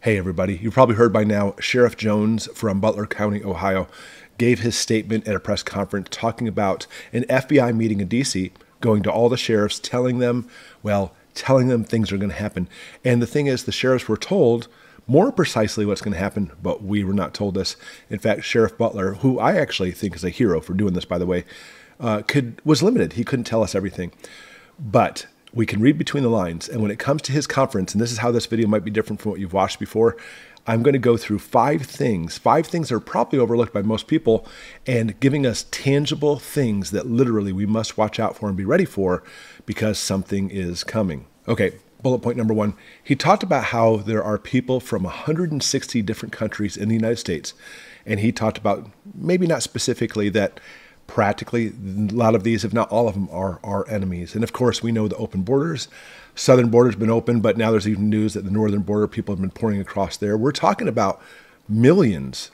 Hey everybody, you've probably heard by now, Sheriff Jones from Butler County, Ohio, gave his statement at a press conference talking about an FBI meeting in DC, going to all the sheriffs, telling them things are going to happen. And the thing is, the sheriffs were told more precisely what's going to happen, but we were not told this. In fact, Sheriff Butler, who I actually think is a hero for doing this, by the way, was limited. He couldn't tell us everything. But we can read between the lines. And when it comes to his conference, and this is how this video might be different from what you've watched before, I'm going to go through five things that are probably overlooked by most people, and giving us tangible things that literally we must watch out for and be ready for because something is coming. Okay, bullet point number one. He talked about how there are people from 160 different countries in the United States. And he talked about, maybe not specifically, that practically, a lot of these, if not all of them, are our enemies. And of course, we know the open borders. Southern border's been open, but now there's even news that the northern border, people have been pouring across there. We're talking about millions,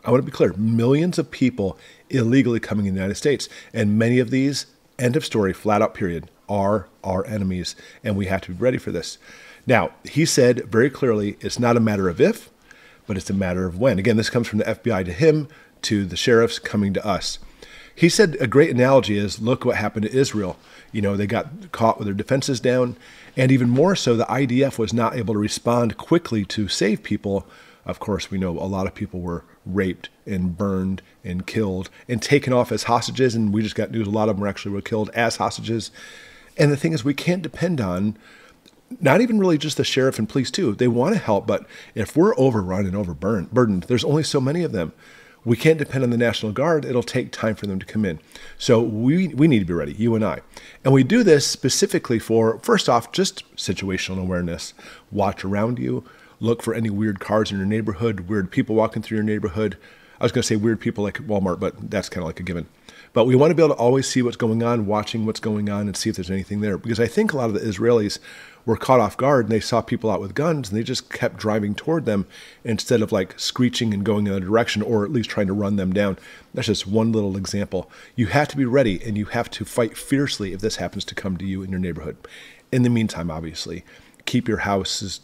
I want to be clear, millions of people illegally coming in the United States. And many of these, end of story, flat out period, are our enemies. And we have to be ready for this. Now, he said very clearly, it's not a matter of if, but it's a matter of when. Again, this comes from the FBI to him, to the sheriffs coming to us. He said a great analogy is, look what happened to Israel. You know, they got caught with their defenses down, and even more so, the IDF was not able to respond quickly to save people. Of course, we know a lot of people were raped and burned and killed and taken off as hostages, and we just got news a lot of them were killed as hostages. And the thing is, we can't depend on not even really just the sheriff and police too. They want to help, but if we're overrun and overburdened, there's only so many of them. We can't depend on the National Guard. It'll take time for them to come in. So we need to be ready, you and I. And we do this specifically for, first off, just situational awareness. Watch around you. Look for any weird cars in your neighborhood, weird people walking through your neighborhood. I was going to say weird people like Walmart, but that's kind of like a given. But we want to be able to always see what's going on, watching what's going on, and see if there's anything there. Because I think a lot of the Israelis were caught off guard, and they saw people out with guns, and they just kept driving toward them instead of like screeching and going in a direction, or at least trying to run them down. That's just one little example. You have to be ready, and you have to fight fiercely if this happens to come to you in your neighborhood. In the meantime, obviously, keep your house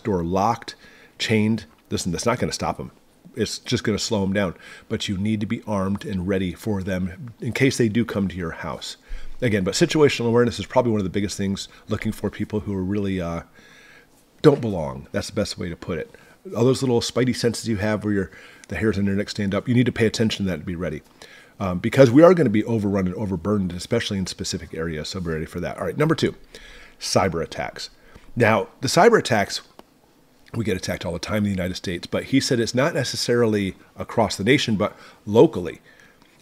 door locked, chained. Listen, that's not going to stop them. It's just going to slow them down. But you need to be armed and ready for them in case they do come to your house. Again, but situational awareness is probably one of the biggest things, looking for people who are really don't belong. That's the best way to put it. All those little spidey senses you have where the hairs on your neck stand up, you need to pay attention to that and be ready. Because we are going to be overrun and overburdened, especially in specific areas, so be ready for that. All right, number two, cyber attacks. Now, the cyber attacks, we get attacked all the time in the United States, but he said it's not necessarily across the nation, but locally.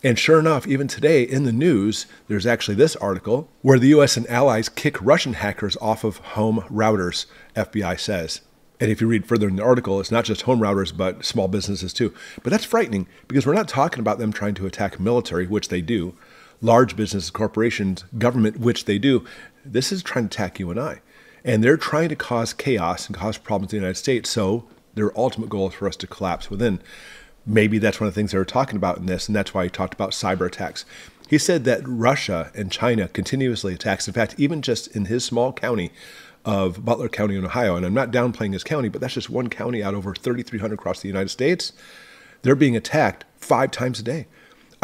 And sure enough, even today in the news, there's actually this article where the U.S. and allies kick Russian hackers off of home routers, FBI says. And if you read further in the article, it's not just home routers, but small businesses too. But that's frightening because we're not talking about them trying to attack military, which they do, large businesses, corporations, government, which they do. This is trying to attack you and I. And they're trying to cause chaos and cause problems in the United States. So their ultimate goal is for us to collapse within. Maybe that's one of the things they were talking about in this, and that's why he talked about cyber attacks. He said that Russia and China continuously attacks. In fact, even just in his small county of Butler County in Ohio, and I'm not downplaying his county, but that's just one county out of over 3,300 across the United States, they're being attacked 5 times a day.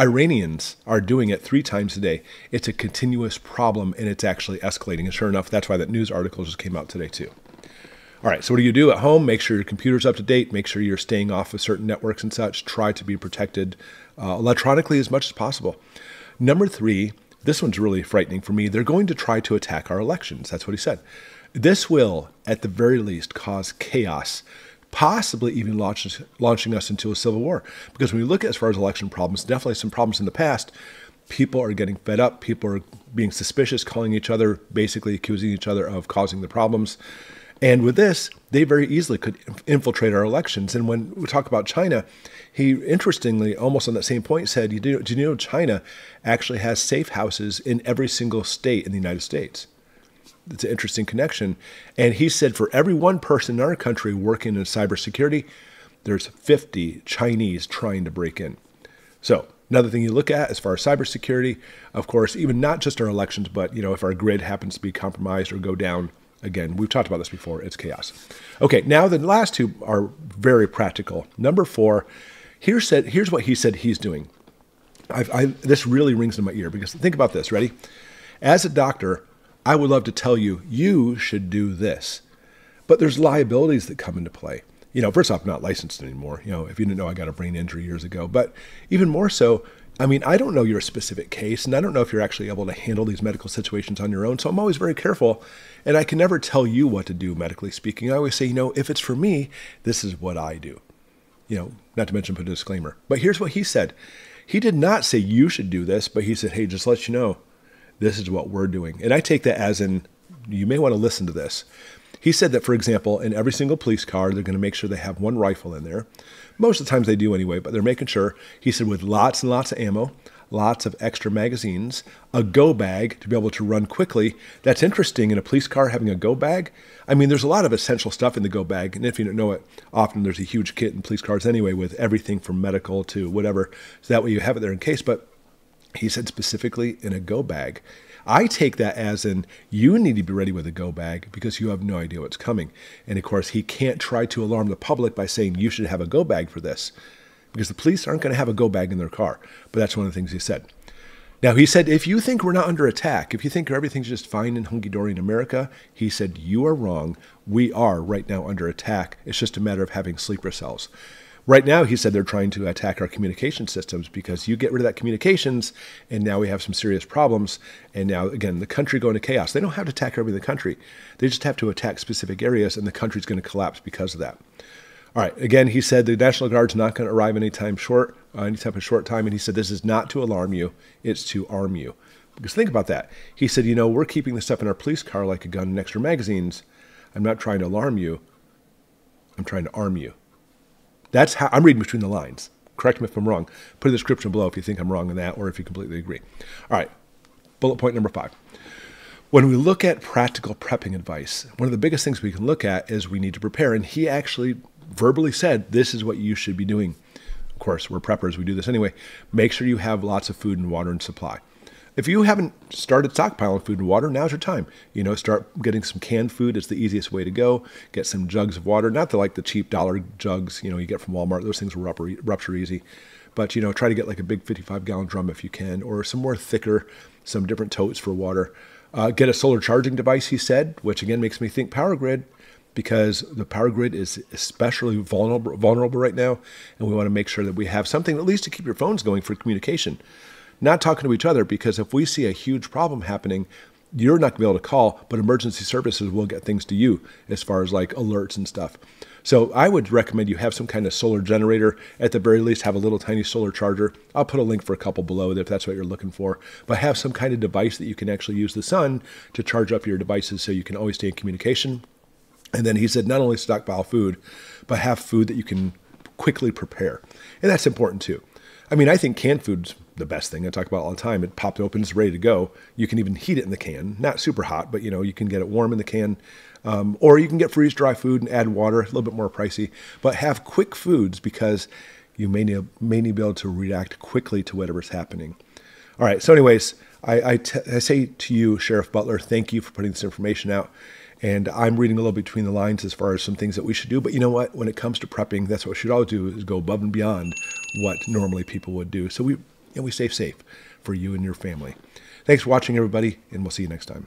Iranians are doing it 3 times a day. It's a continuous problem, and it's actually escalating. And sure enough, that's why that news article just came out today too. All right, so what do you do at home? Make sure your computer's up to date. Make sure you're staying off of certain networks and such. Try to be protected electronically as much as possible. Number 3, this one's really frightening for me. They're going to try to attack our elections. That's what he said. This will, at the very least, cause chaos, possibly even launching us into a civil war. Because when you look at as far as election problems, definitely some problems in the past. People are getting fed up. People are being suspicious, calling each other, basically accusing each other of causing the problems. And with this, they very easily could infiltrate our elections. And when we talk about China, he interestingly, almost on that same point, said, do you know China actually has safe houses in every single state in the United States? It's an interesting connection. And he said for every one person in our country working in cybersecurity, there's 50 Chinese trying to break in. So another thing you look at as far as cybersecurity, of course, even not just our elections, but if our grid happens to be compromised or go down, Again, we've talked about this before. It's chaos. Okay, now the last two are very practical. Number 4, here's what he said he's doing. This really rings in my ear because think about this. Ready? As a doctor, I would love to tell you, you should do this. But there's liabilities that come into play. First off, I'm not licensed anymore. If you didn't know, I got a brain injury years ago. But even more so, I don't know your specific case, and I don't know if you're actually able to handle these medical situations on your own. So I'm always very careful, and I can never tell you what to do, medically speaking. I always say, if it's for me, this is what I do. Not to mention put a disclaimer. But here's what he said. He did not say you should do this, but he said, hey, just let you know, this is what we're doing. And I take that as in, you may want to listen to this. He said that, for example, in every single police car, they're going to make sure they have one rifle in there. Most of the times they do anyway, but they're making sure, he said, with lots and lots of ammo, lots of extra magazines, a go bag to be able to run quickly. That's interesting in a police car having a go bag. There's a lot of essential stuff in the go bag. And if you don't know it, often there's a huge kit in police cars anyway with everything from medical to whatever. So that way you have it there in case. But he said specifically in a go bag. I take that as in you need to be ready with a go bag because you have no idea what's coming. And of course, he can't try to alarm the public by saying you should have a go bag for this because the police aren't going to have a go bag in their car. But that's one of the things he said. Now, he said, if you think we're not under attack, if you think everything's just fine and hunky-dory in America, he said, you are wrong. We are right now under attack. It's just a matter of having sleeper cells. Right now, he said they're trying to attack our communication systems because you get rid of that communications, and now we have some serious problems. And now, again, the country going to chaos. They don't have to attack every the country. They just have to attack specific areas, and the country's going to collapse because of that. All right. Again, he said the National Guard's not going to arrive anytime short time. And he said this is not to alarm you. It's to arm you. Because think about that. He said, we're keeping this stuff in our police car like a gun and extra magazines. I'm not trying to alarm you. I'm trying to arm you. That's how I'm reading between the lines. Correct me if I'm wrong. Put a description below if you think I'm wrong in that or if you completely agree. All right. Bullet point number 5. When we look at practical prepping advice, one of the biggest things we can look at is we need to prepare. And he actually verbally said, this is what you should be doing. Of course, we're preppers. We do this anyway. Make sure you have lots of food and water and supply. If you haven't started stockpiling food and water, now's your time. Start getting some canned food. It's the easiest way to go. Get some jugs of water, not the cheap dollar jugs, you get from Walmart. Those things will rupture easy. But, try to get like a big 55-gallon drum if you can, or some more thicker, some different totes for water. Get a solar charging device, he said, which again makes me think power grid, because the power grid is especially vulnerable right now. And we want to make sure that we have something at least to keep your phones going for communication. Not talking to each other, because if we see a huge problem happening, you're not going to be able to call, but emergency services will get things to you as far as alerts and stuff. So I would recommend you have some kind of solar generator. At the very least, have a little tiny solar charger. I'll put a link for a couple below if that's what you're looking for. But have some kind of device that you can actually use the sun to charge up your devices so you can always stay in communication. And then he said not only stockpile food, but have food that you can quickly prepare. And that's important too. I think canned food's the best thing. I talk about it all the time. It popped open, it's ready to go. You can even heat it in the can. Not super hot, but you can get it warm in the can. Or you can get freeze-dry food and add water, a little bit more pricey. But have quick foods because you may need to be able to react quickly to whatever's happening. All right, so anyways, I say to you, Sheriff Butler, thank you for putting this information out. And I'm reading a little between the lines as far as some things that we should do. But you know what? When it comes to prepping, that's what we should all do, is go above and beyond what normally people would do. So we stay safe for you and your family. Thanks for watching, everybody, and we'll see you next time.